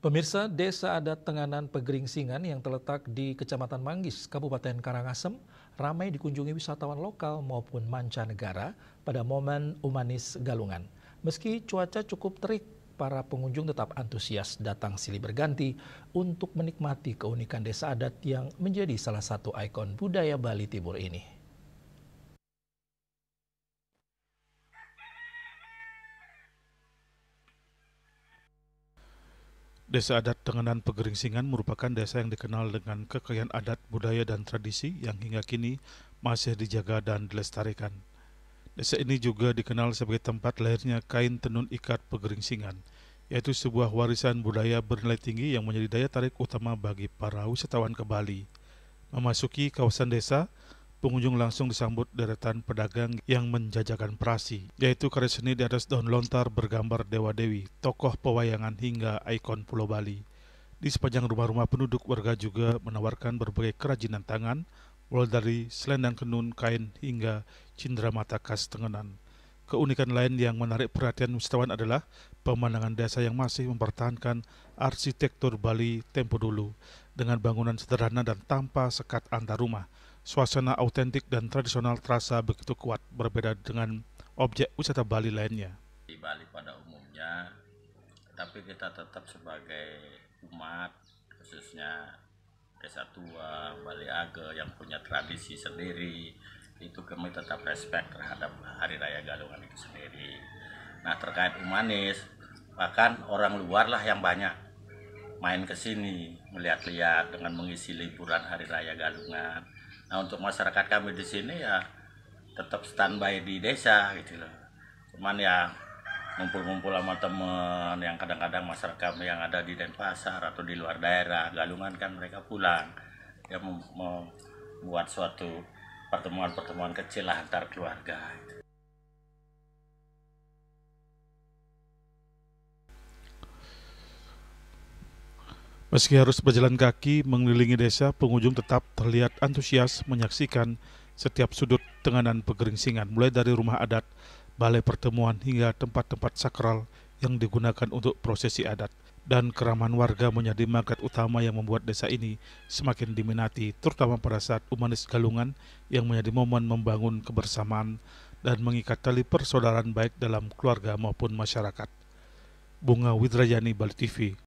Pemirsa, Desa Adat Tenganan Pegeringsingan yang terletak di Kecamatan Manggis, Kabupaten Karangasem, ramai dikunjungi wisatawan lokal maupun mancanegara pada momen Umanis Galungan. Meski cuaca cukup terik, para pengunjung tetap antusias datang silih berganti untuk menikmati keunikan desa adat yang menjadi salah satu ikon budaya Bali Timur ini. Desa Adat Tenganan Pegeringsingan merupakan desa yang dikenal dengan kekayaan adat, budaya, dan tradisi yang hingga kini masih dijaga dan dilestarikan. Desa ini juga dikenal sebagai tempat lahirnya kain tenun ikat Pegeringsingan, yaitu sebuah warisan budaya bernilai tinggi yang menjadi daya tarik utama bagi para wisatawan ke Bali. Memasuki kawasan desa, pengunjung langsung disambut deretan pedagang yang menjajakan prasi, yaitu karya seni di atas daun lontar bergambar dewa-dewi, tokoh pewayangan hingga ikon Pulau Bali. Di sepanjang rumah-rumah penduduk, warga juga menawarkan berbagai kerajinan tangan, mulai dari selendang kenun, kain, hingga cindramata khas Tenganan. Keunikan lain yang menarik perhatian wisatawan adalah pemandangan desa yang masih mempertahankan arsitektur Bali tempo dulu, dengan bangunan sederhana dan tanpa sekat antar rumah. Suasana autentik dan tradisional terasa begitu kuat, berbeda dengan objek wisata Bali lainnya. Di Bali pada umumnya, tapi kita tetap sebagai umat, khususnya Desa Tua, Bali Age yang punya tradisi sendiri, itu kami tetap respect terhadap Hari Raya Galungan itu sendiri. Nah, terkait Umanis, bahkan orang luar lah yang banyak main ke sini, melihat-lihat dengan mengisi liburan Hari Raya Galungan. Nah, untuk masyarakat kami di sini ya tetap standby di desa gitu loh. Cuman ya ngumpul-ngumpul sama temen yang kadang-kadang masyarakat kami yang ada di Denpasar atau di luar daerah Galungan kan mereka pulang. Ya membuat suatu pertemuan-pertemuan kecil lah antar keluarga. Meski harus berjalan kaki mengelilingi desa, pengunjung tetap terlihat antusias menyaksikan setiap sudut Tenganan Pegeringsingan, mulai dari rumah adat, balai pertemuan, hingga tempat-tempat sakral yang digunakan untuk prosesi adat. Dan keramahan warga menjadi magnet utama yang membuat desa ini semakin diminati, terutama pada saat Umanis Galungan yang menjadi momen membangun kebersamaan dan mengikat tali persaudaraan baik dalam keluarga maupun masyarakat. Bunga Widrayani, Bali TV.